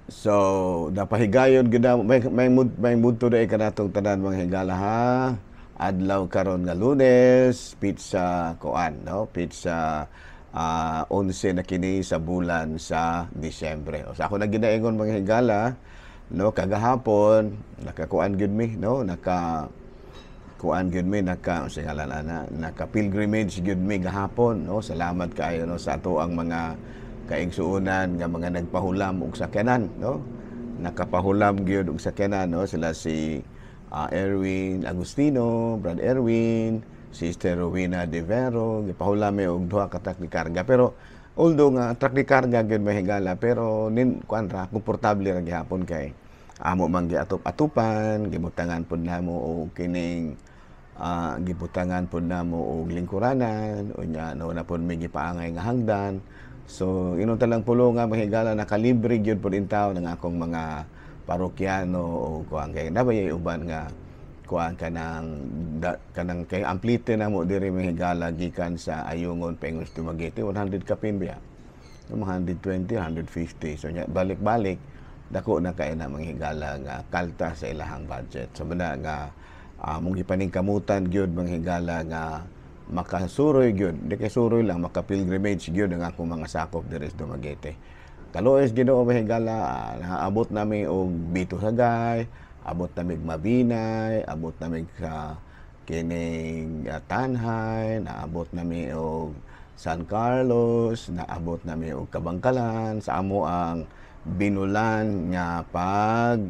So, napahigayon gid na may mudto dai kanatong tanan mga higala ha. Adlaw karon nga Lunes, pizza kuan, no? Pizza 11 na kini sa bulan sa Disyembre. O sa ako na ginaingon mga higala, no, kagahapon nakakuan gyud mi, no? Kuan gyud mi singalan ana, naka pilgrimage gyud mi gahapon, no? Salamat kaayo no sa ato ang mga kaigsuonan nga mga nagpahulam og sakyanan, no? Nakapahulam gyud og sakyanan, no? Sila si Erwin Agustino, Brad Erwin, Sister Rowena De Vero, gipahulami og duha ka truck ni karga. Pero although nga truck ni karga gyud mahigala, pero kuan ra komportable ra gihapon kay amo man giatup-atupan, gibutangan pud namo og kining gibutangan pud namo og lingkuranan, unya no na pud may gipaangay nga hangdan. So, inunta lang pulo nga mahigala nakalibre gyud pud in tawo ng akong mga parokyano o kuan kay nabay uban nga kuan kanang kay amplite na mo diri mahigala gikan sa Ayungon Pengos Dumaguete 100 kapin biya. 120, 150. So balik-balik dako na kay na manghigala nga kalta sa ilahang budget. So banda nga mong gipaningkamutan gyud manghigala nga makasuroy gyud, di kay suroy lang maka-pilgrimage gyud ang akong mga sakop diri sa Dumaguete. Kaloes Ginoo mahigala, naabot nami og Bito Sagay, abot nami Mabinay, abot nami sa kining Tanhay, naabot nami og San Carlos, naabot nami og Kabangkalan sa amo ang binulan nga pag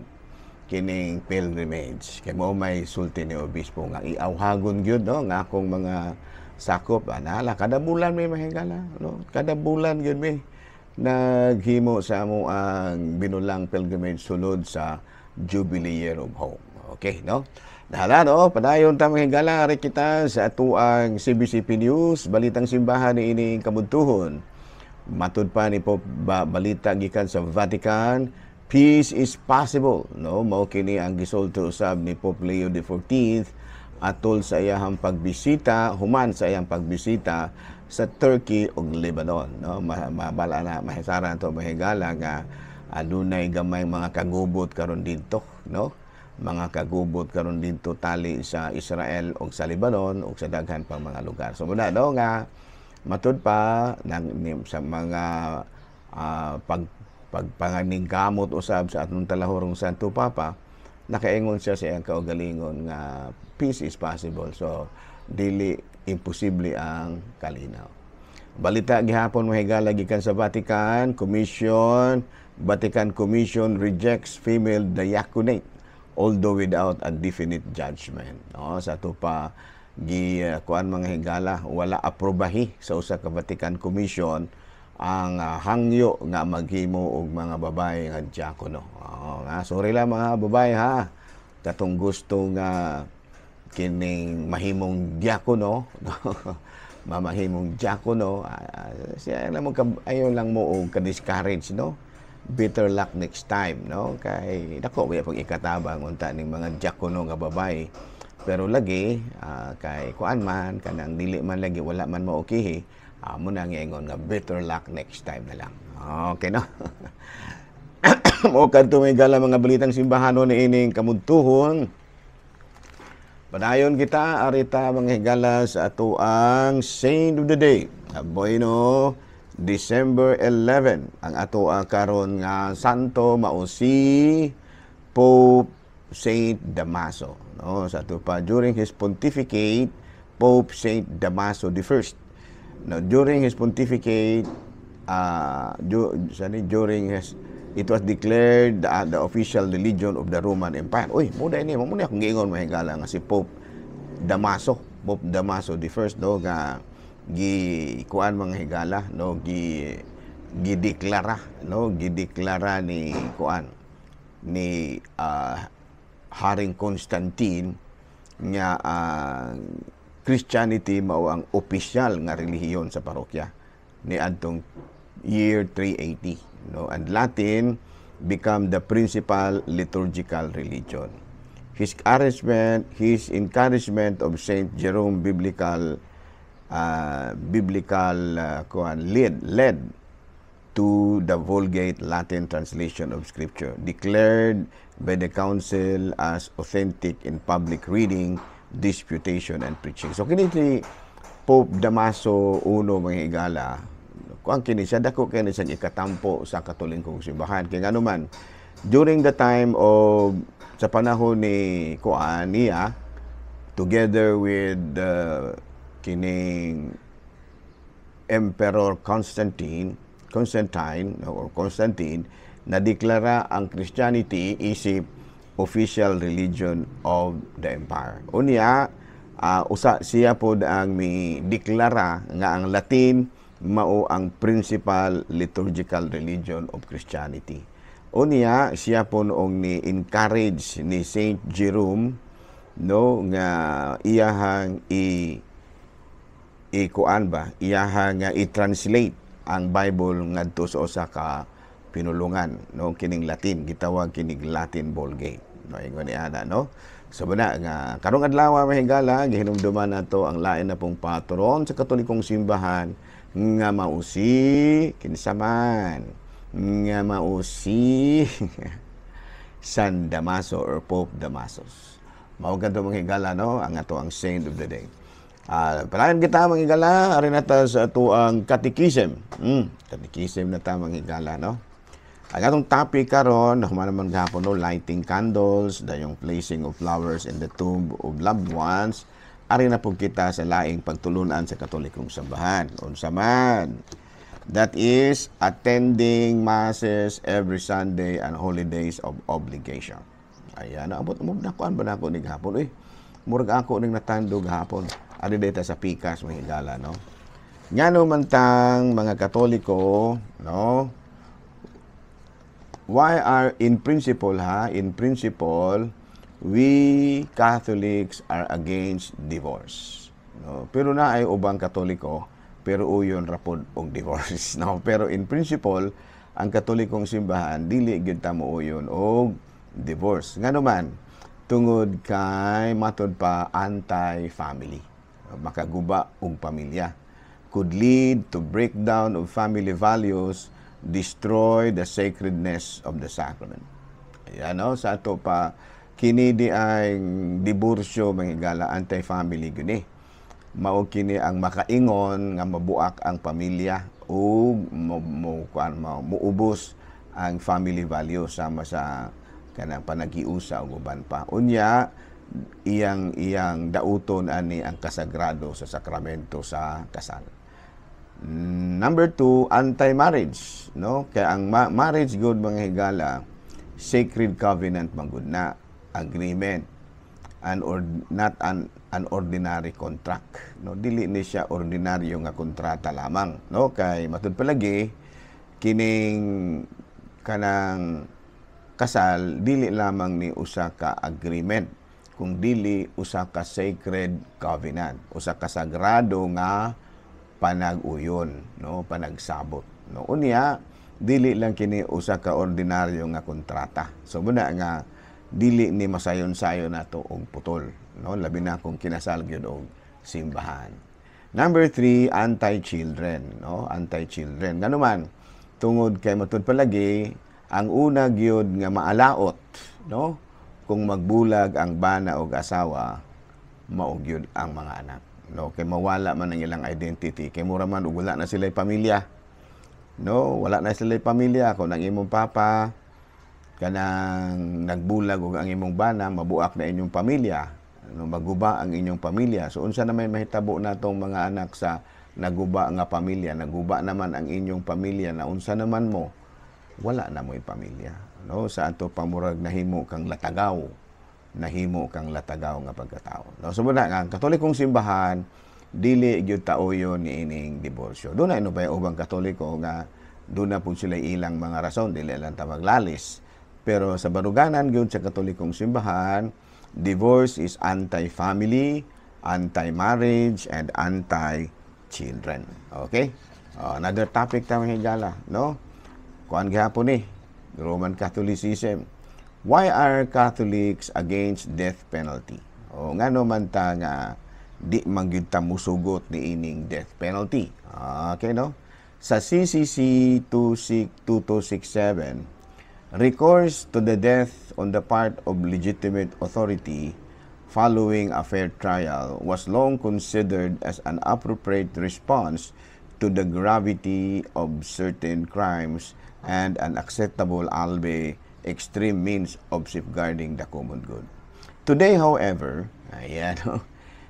kining pilgrimage. Kay mo may sulti ni obispo nga iawhagon gyud no nga akong mga sakop anala kada bulan may mahigala no, kada bulan gyud may naghimo sa amo ang binulang pilgrimage sulod sa Jubilee Year of Hope. Okay, no? Dahala, no? Padayon ta mahigala ari kita sa atuang CBCP News, balitang simbahan ni ining kabudtuhon. Matud pa ni Pope balita gikan sa Vatican, peace is possible, no? Mao kini ang gisulti usab ni Pope Leo XIV atol sa iyang pagbisita, human sa iyang pagbisita sa Turkey ug Lebanon, no? Mabala na mahisaran to mahigala nga adunay gamay mga kagubot karon didto, no? Mga kagubot karon didto tali sa Israel ug sa Lebanon ug sa daghan pang mga lugar. So muna no nga matud pa sa mga pagpanganing kamot usab sa atong talahorong Santo Papa, nakaingon siya sa iyang kaugalingon nga peace is possible. So dili imposible ang kalinaw. Balita gihapon mahigala gikan sa Vatican Commission rejects female diaconate although without a definite judgment. No, sa to pa kuan mga higala wala aprobahi sa usa ka Vatican Commission ang hangyo nga maghimo og mga babae nga diakono. Sorry lang mga babae ha. Katong gusto nga kining mahimong diakono, mamahimong diakono, siya lang ayo lang mo og ka-discourage, no? Better luck next time, no? Kay dako ba pag ikatabang unta ning mga diakono nga babae. Pero lagi kay kuan man kanang dili man lagi wala man mo okay, mo nang ingon nga better luck next time na lang. Okay no? Mo kadto may gala mga balitang simbahanon ni ining kamudtuhon. Padayon kita arita mga higala sa ato ang Saint of the Day. Bueno, December 11 ang ato karon nga santo mao si Pope Saint Damaso. No, sa ato pa during his pontificate, Pope Saint Damaso I. No, during his pontificate, it was declared the official religion of the Roman Empire. Uy, muna akong giingon mahigala nga si Pope Damaso I, no, nga kuan mga higala, no, gideklara ni kuan ni Haring Constantine nga Christianity mao ang opisyal nga relihiyon sa parokya ni adtong year 380. No, and Latin become the principal liturgical religion. His encouragement of Saint Jerome led to the Vulgate Latin translation of Scripture, declared by the Council as authentic in public reading, disputation, and preaching. So, kini si Pope Damaso I, mga higala, kung kini siya, dako kini siya ikatampo sa Katolikong simbahan. Kaya nga naman, during the time of, sa panahon ni niya, together with kining Emperor Constantine, nadeklara ang Christianity isip official religion of the empire. Unya, usa siya pod ang deklara nga ang Latin mao ang principal liturgical religion of Christianity. Unya, siya po noong ni-encourage ni Saint Jerome, no, nga iyahang iyahang i-translate ang Bible ngadto sa usa ka pinulungan, no, kining Latin, gitawag kining Latin Vulgate, no, ingon ni ana, no. So bana nga karong adlaw mahigala gihinumduman nato ang lain na pong patron sa Katolikong simbahan nga mausi kinsaman nga mausi San Damaso or Pope Damasus. Mao kadto mahigala, no, ang ato ang saint of the day. Palayan kita mga higala, arin nata sa ato ang catechism. Catechism na ta mga higala, no? Ang atong topic karon, naman gahapon, no, lighting candles, dayong placing of flowers in the tomb of loved ones. Arin na po kita sa laing pagtulunan sa Katolikong simbahan. Unsa man, that is attending masses every Sunday and holidays of obligation. Ayan, abot mo nakuan ba nako ni gahapon? Murag ako ning natandog gahapon. Ari data sa Pikas mga higala, no? Ngano man tang mga Katoliko, no? Why are in principle, we Catholics are against divorce. No? Pero na ay ubang Katoliko, pero uyon rapod og divorce, no? Pero in principle, ang Katolikong simbahan dili gyud ta mo uyon og divorce. Ngano man tungod kay matod pa anti-family. Makaguba og pamilya, could lead to breakdown of family values, destroy the sacredness of the sacrament. Ayan, no? Sa ato pa, kini di ay diborsyo, mga higala, anti-family gini. Mao kini ang makaingon nga mabuak ang pamilya o muubos ang family values sama sa kanang panagiusa o uban pa. Unya, iyang dauton ani ang kasagrado sa sakramento sa kasal. Number 2, anti-marriage, no? Kaya ang marriage good mga higala, sacred covenant manggod na agreement not an ordinary contract, no? Dili ni siya ordinaryo nga kontrata lamang, no? Kay matud palagi kining kanang kasal dili lamang ni usa ka agreement, kung dili usa ka sacred covenant, usa ka sagrado nga panag-uyon, no, panagsabot, no. Unya dili lang kini usa ka ordinaryo nga kontrata. So muna nga dili ni masayon-sayon nato og putol, no, labi na kung kinasal gyud og simbahan. Number 3, anti-children, no, anti-children. Ngano man tungod kay matud palagi ang una gyud nga maalaot, no, kung magbulag ang bana o asawa, maugyod ang mga anak. No? Kay mawala man ang ilang identity. Kay mura man, wala na sila'y pamilya. No? Wala na sila'y pamilya. Kung ang imong papa, kanang nagbulag o ang imong bana, mabuak na inyong pamilya. No? Maguba ang inyong pamilya. So, unsa na may mahitabo na itong mga anak sa naguba nga pamilya, naguba naman ang inyong pamilya, na unsa naman mo, wala na mo'y pamilya. No, sa ato pamurag nahimo kang latagaw nga pagkatao. No, so muna nga Katolikong simbahan dili gyud taoyon ni ining diborsyo. Doon na ino pa ubang Katoliko nga doon na po sila ilang mga rason dili lang ta maglalis. Pero sa baruganan gyud sa Katolikong simbahan, divorce is anti-family, anti-marriage, and anti-children. Okay? Another topic ta mga higala, no? Kuan gihapon ni Roman Catholicism. Why are Catholics against death penalty? O ngano man ta nga di man gyud ta musugot ni ining death penalty. Okay, no? sa CCC 2267, recourse to the death on the part of legitimate authority following a fair trial was long considered as an appropriate response to the gravity of certain crimes and an acceptable, albeit extreme means of safeguarding the common good. Today, however,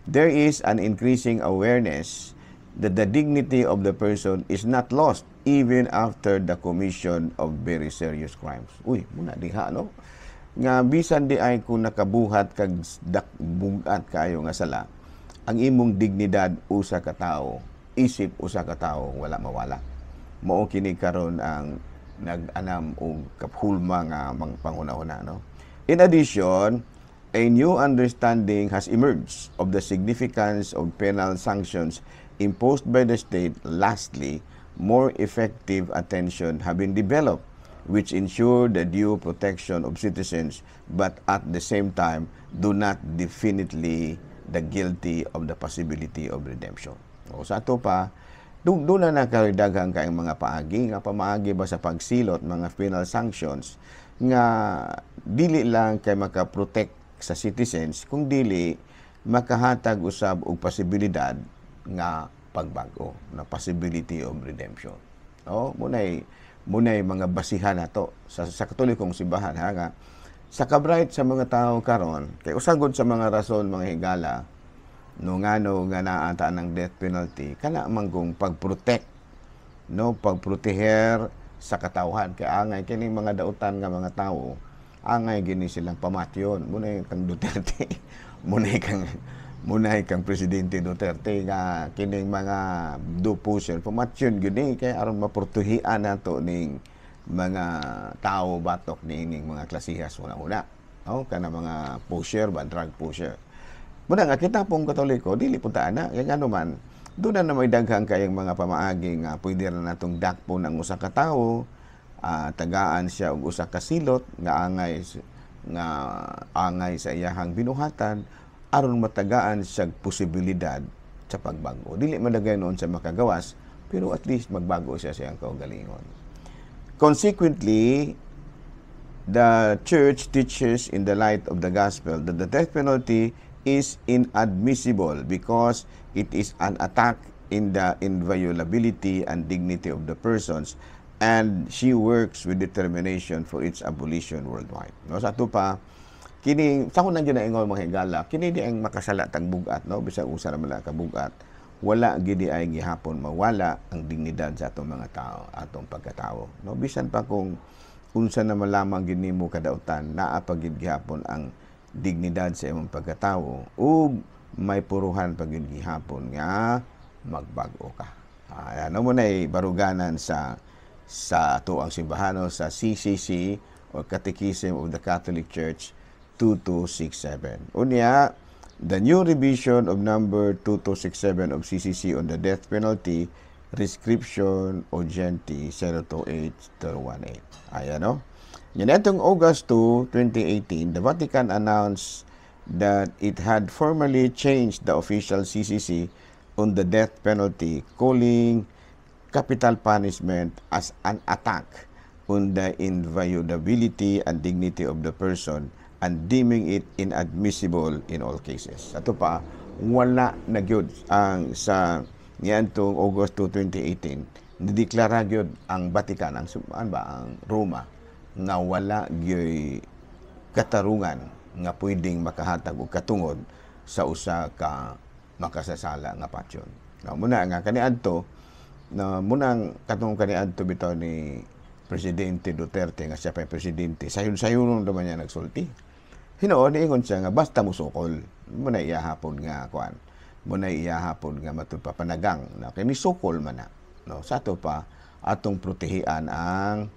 there is an increasing awareness that the dignity of the person is not lost even after the commission of very serious crimes. Uy, muna diha, no? Nga bisan di ay kung nakabuhat kag dakbugat kayo nga sala, ang imong dignidad usa ka tawo, isip usa ka tawo wala mawala. Mao kini karon ang nag-anam og kaphulma nga mga panghuna-una, no? In addition, a new understanding has emerged of the significance of penal sanctions imposed by the state. Lastly, more effective attention have been developed which ensure the due protection of citizens but at the same time do not definitely the guilty of the possibility of redemption. O sa ato pa, doon na nakaridaghang kayong mga paagi, nga pamaagi ba sa pagsilot, mga penal sanctions, nga dili lang kay makaprotect sa citizens, kung dili makahatag usab og posibilidad nga pagbago, na possibility of redemption. No? Munay mga basihan nato sa Katolikong simbahan nga sa kabright sa mga tao karon kay usagod sa mga rason mga higala no ngano nga naata ng death penalty kana manggong pagprotect, no, pagproteher sa katawhan kay angay kining mga dautan nga mga tawo angay gini silang pamatyon. Munay kang Duterte munay kang Presidente Duterte nga kining mga do-pusher pamatyon gini kay aron maprotehian nato ning mga tao batok niining mga klasihas una-una, no, kana mga pusher ba, drug pusher. Muna nga kita pong Katoliko dili punta ana kay ngano man doon na may daghang kayang mga pamaagi nga pwede na natong dakpo ng usa ka tawo, tagaan siya og usa ka silot nga angay sa iyahang binuhatan aron matagaan siya posibilidad sa pagbago. Dili man dagay noon sa makagawas, pero at least magbago siya sa iyang kaugalingon. Consequently, the Church teaches in the light of the Gospel that the death penalty is inadmissible because it is an attack in the inviolability and dignity of the persons, and she works with determination for its abolition worldwide. No, sa ato pa, kini sa kunan gyud na ingon mga higala, kini di ang makasala tag bugat, no, bisag usa ra man ka bugat, wala gid ay gihapon mawala ang dignidad sa atong mga tao, atong pagkatao, no, bisan pa kung unsa na malamang gid nimo kadautan naa pa gid gihapon ang dignidad sa imong pagkatao ug may puruhan pa gid gihapon nga magbag-o ka. Ano mo nay baruganan sa ato ang simbahan sa CCC or Catechism of the Catholic Church 2267. Unya, the new revision of number 2267 of CCC on the death penalty, Rescription Urgenti 028018. Ayan, no? Yan itong August 2, 2018, the Vatican announced that it had formally changed the official CCC on the death penalty, calling capital punishment as an attack on the inviolability and dignity of the person and deeming it inadmissible in all cases. Ato pa, wala na gyud ang sa niadtong August 2, 2018, nideklara gyud ang Vatican, ang Roma, nga wala gyud katarungan nga pwedeng makahatag og katungod sa usa ka makasasala nga patyon. Muna nga kaniadto na munang katong kaniadto bitaw ni Presidente Duterte nga siya pa presidente, sayon-sayon naman niya nagsulti. Hinoon, ingon siya nga basta musukol. Muna iyahapon nga kuan. Muna iyahapon nga matulpapanagang na kini sukol man na. No, sa ato pa atong protehian ang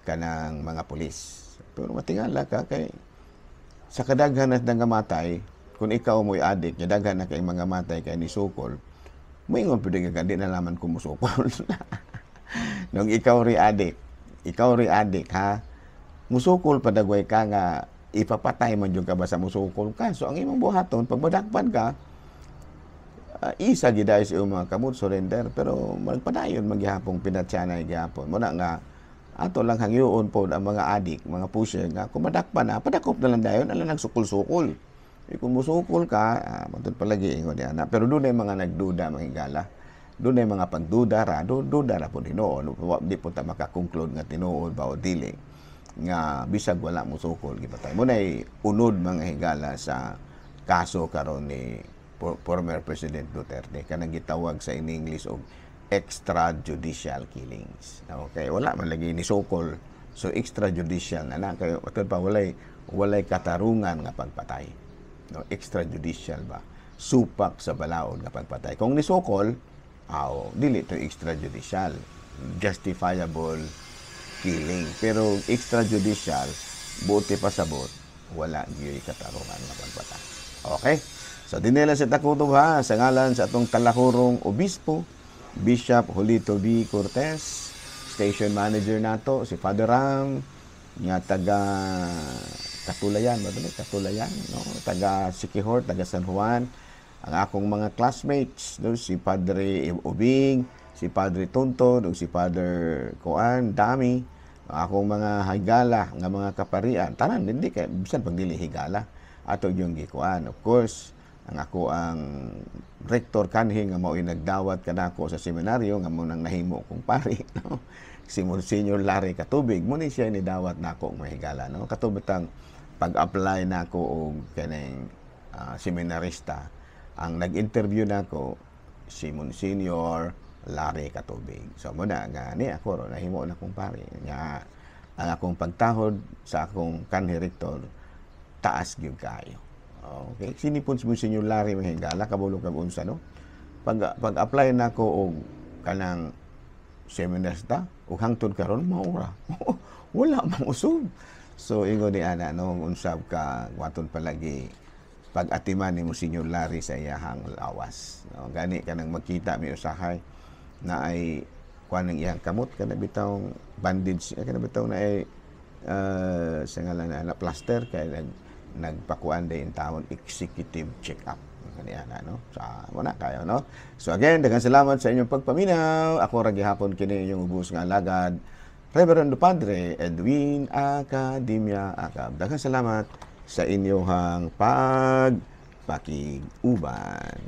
kanang mga pulis. Pero matingala ka kay sa kadaghan na matay, kung ikaw mo'y adik, kadaghan na kay mga matay kay ni sukol, moingon pud nga di na laman kung musukol. Nung ikaw ri adik ha, musukol padagway ka nga ipapatay man yung ka ba sa musukol ka. So, ang imong buhaton, pag madakpan ka, isa giday sa iyong mga kamot surrender pero magpadayon magyapong pinatsanay gyapon mo na nga ato lang hangyoon po ang mga adik mga pusher nga kumadakpan na padakop na lang dayon ala nagsukol-sukol kung musukol ka matod palagi ingon diyan na pero doon ay mga nagduda mga higala doon ay mga pagduda ra duda ra po tinuod di po ta makakonclude nga tinuod ba o dili nga bisag wala musukol gipatay mo nay unod mga higala sa kaso karon ni former President Duterte kanang gitawag sa in English og extrajudicial killings. Okay, wala man lagi ni sokol. So extrajudicial na kayo katod pa walay katarungan nga pagpatay. No, extrajudicial ba? Supak sa balaod nga pagpatay. Kung ni sokol, dili to extrajudicial, justifiable killing. Pero extrajudicial, buti pa sabot, wala gyud katarungan nga pagpatay. Okay? So, dinila sa takutob ha, sa ngalan sa atong talahurong obispo, Bishop Julito B. Cortez, station manager nato, si Father Ram, nga taga Katulayan, Katulayan, no? Taga Siquijor, taga San Juan, ang akong mga classmates, no? Si Padre Ubing, si Padre Tonton, o si Father Koan, Dami, ang akong mga higala, nga mga kaparian, tanan, hindi kaya, bisan pag dili higala, ato yung gikuan. Of course, ang ako ang rector kanhi nga mao'y nagdawat kanako sa seminaryo nga mo nang nahimo kong pari, no? Si Monsignor Larry Katubig mo ni siya ni dawat nako ang mahigala, no? Katubitang pag-apply nako og kanang seminarista ang nag-interview nako si Monsignor Larry Katubig. So mo na nga ni ako nahimo na kong pari nga ang akong pagtahod sa akong kanhi rector taas gyud kaayo. Okay, sinipon si Monsignor Larry mahigala kabulo kag unsa no. Pag-apply nako og kanang seminarista ug hangtod karon maura. Wala mang usog. So ingon ni ana no unsab ka waton palagi pag-atiman ni Monsignor Larry sa iyahang lawas. No, gani kanang makita mi usahay na ay kuan ng iyang kamot kana bitawng bandage kana bitaw na ay sa ngalan na plaster kay nagpakuan din tawon executive check-up kaniana no sa wala kayo no. So again daghang salamat sa inyong pagpaminaw. Ako ra gihapon kini inyong ubos nga alagad Reverendo Padre Edwin Academia Acab. Daghang salamat sa inyong pagpakiguban.